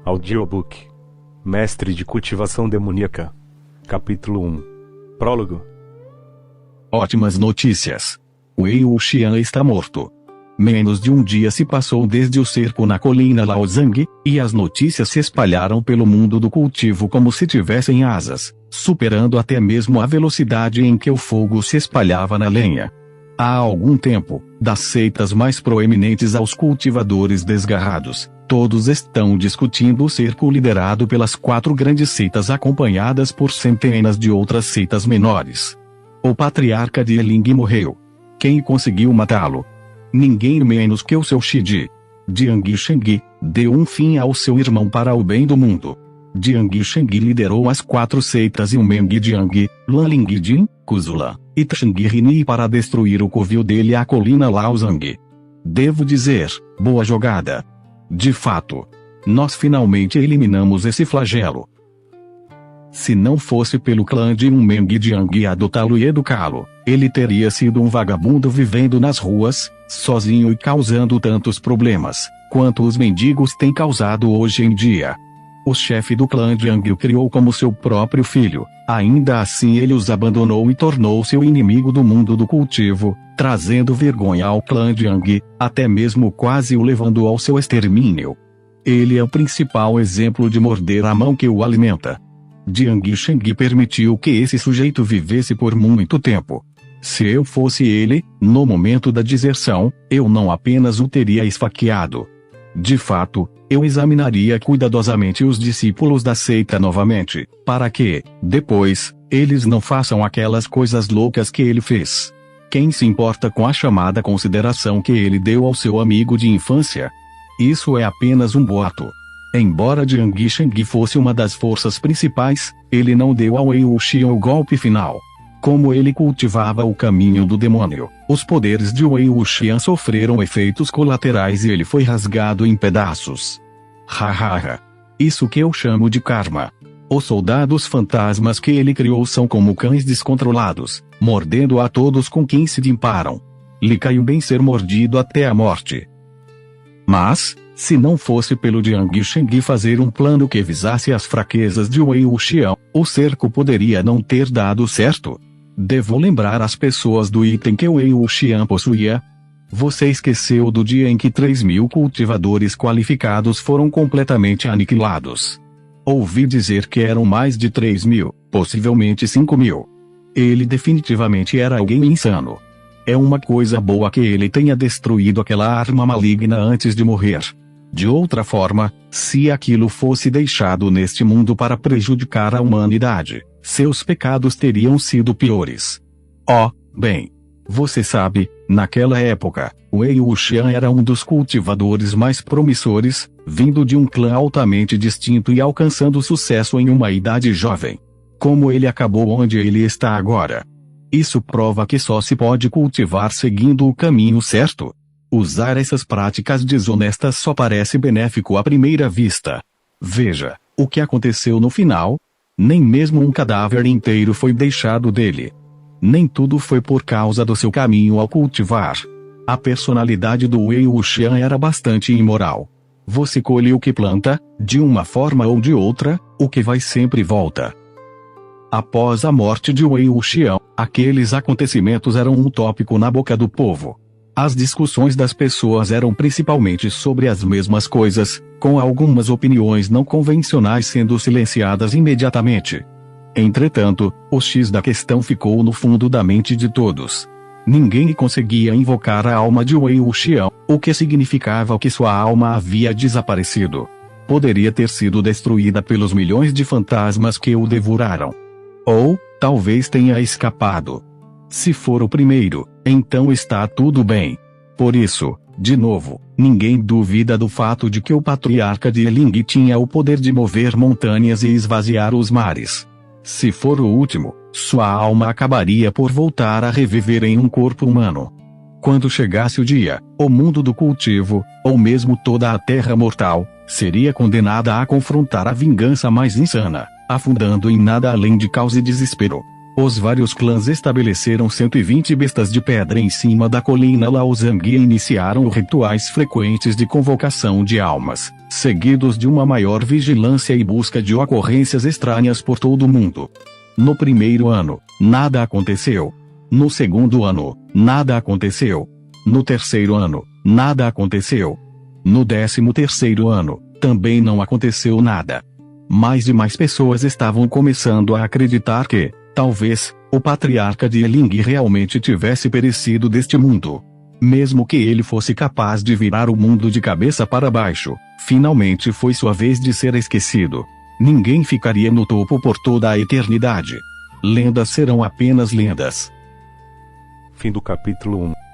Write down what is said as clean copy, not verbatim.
Audiobook Mestre de Cultivação Demoníaca Capítulo 1 Prólogo. Ótimas notícias. Wei Wuxian está morto. Menos de um dia se passou desde o cerco na colina Laozang, e as notícias se espalharam pelo mundo do cultivo como se tivessem asas, superando até mesmo a velocidade em que o fogo se espalhava na lenha. Há algum tempo, das seitas mais proeminentes aos cultivadores desgarrados, todos estão discutindo o cerco liderado pelas 4 grandes seitas acompanhadas por centenas de outras seitas menores. O patriarca de Eling morreu. Quem conseguiu matá-lo? Ninguém menos que o seu Shiji. Jiang Shengyi deu um fim ao seu irmão para o bem do mundo. Jiang Shengyi liderou as 4 seitas e o Meng Jiang, Lanling Jin, Kuzula e Tshang Rini para destruir o covil dele e a colina Laozang. Devo dizer, boa jogada. De fato, nós finalmente eliminamos esse flagelo. Se não fosse pelo clã de Meng Jiang adotá-lo e educá-lo, ele teria sido um vagabundo vivendo nas ruas, sozinho e causando tantos problemas, quanto os mendigos têm causado hoje em dia. O chefe do clã Jiang o criou como seu próprio filho, ainda assim ele os abandonou e tornou-se o inimigo do mundo do cultivo, trazendo vergonha ao clã Jiang, até mesmo quase o levando ao seu extermínio. Ele é o principal exemplo de morder a mão que o alimenta. Jiang Shengyi permitiu que esse sujeito vivesse por muito tempo. Se eu fosse ele, no momento da deserção, eu não apenas o teria esfaqueado. De fato, eu examinaria cuidadosamente os discípulos da seita novamente, para que, depois, eles não façam aquelas coisas loucas que ele fez. Quem se importa com a chamada consideração que ele deu ao seu amigo de infância? Isso é apenas um boato. Embora Jiang Shengyi fosse uma das forças principais, ele não deu ao Wei Wuxian o golpe final. Como ele cultivava o caminho do demônio, os poderes de Wei Wuxian sofreram efeitos colaterais e ele foi rasgado em pedaços. Hahaha. Isso que eu chamo de karma. Os soldados fantasmas que ele criou são como cães descontrolados, mordendo a todos com quem se deparam. Lhe caiu bem ser mordido até a morte. Mas, se não fosse pelo Jiang Shengyi fazer um plano que visasse as fraquezas de Wei Wuxian, o cerco poderia não ter dado certo. Devo lembrar as pessoas do item que Wei Wuxian possuía? Você esqueceu do dia em que 3.000 cultivadores qualificados foram completamente aniquilados. Ouvi dizer que eram mais de 3.000, possivelmente 5.000. Ele definitivamente era alguém insano. É uma coisa boa que ele tenha destruído aquela arma maligna antes de morrer. De outra forma, se aquilo fosse deixado neste mundo para prejudicar a humanidade, seus pecados teriam sido piores. Oh, bem. Você sabe, naquela época, Wei Wuxian era um dos cultivadores mais promissores, vindo de um clã altamente distinto e alcançando sucesso em uma idade jovem. Como ele acabou onde ele está agora? Isso prova que só se pode cultivar seguindo o caminho certo. Usar essas práticas desonestas só parece benéfico à primeira vista. Veja, o que aconteceu no final? Nem mesmo um cadáver inteiro foi deixado dele. Nem tudo foi por causa do seu caminho ao cultivar. A personalidade do Wei Wuxian era bastante imoral. Você colhe o que planta, de uma forma ou de outra, o que vai sempre volta. Após a morte de Wei Wuxian, aqueles acontecimentos eram um tópico na boca do povo. As discussões das pessoas eram principalmente sobre as mesmas coisas, com algumas opiniões não convencionais sendo silenciadas imediatamente. Entretanto, o X da questão ficou no fundo da mente de todos. Ninguém conseguia invocar a alma de Wei Wuxian, o que significava que sua alma havia desaparecido. Poderia ter sido destruída pelos milhões de fantasmas que o devoraram. Ou, talvez tenha escapado. Se for o primeiro, então está tudo bem. Por isso, de novo, ninguém duvida do fato de que o patriarca de Eling tinha o poder de mover montanhas e esvaziar os mares. Se for o último, sua alma acabaria por voltar a reviver em um corpo humano. Quando chegasse o dia, o mundo do cultivo, ou mesmo toda a terra mortal, seria condenada a confrontar a vingança mais insana, afundando em nada além de caos e desespero. Os vários clãs estabeleceram 120 bestas de pedra em cima da colina Laozang e iniciaram rituais frequentes de convocação de almas, seguidos de uma maior vigilância e busca de ocorrências estranhas por todo o mundo. No primeiro ano, nada aconteceu. No segundo ano, nada aconteceu. No terceiro ano, nada aconteceu. No 13º ano, também não aconteceu nada. Mais e mais pessoas estavam começando a acreditar que, talvez, o patriarca de Eling realmente tivesse perecido deste mundo. Mesmo que ele fosse capaz de virar o mundo de cabeça para baixo, finalmente foi sua vez de ser esquecido. Ninguém ficaria no topo por toda a eternidade. Lendas serão apenas lendas. Fim do capítulo 1.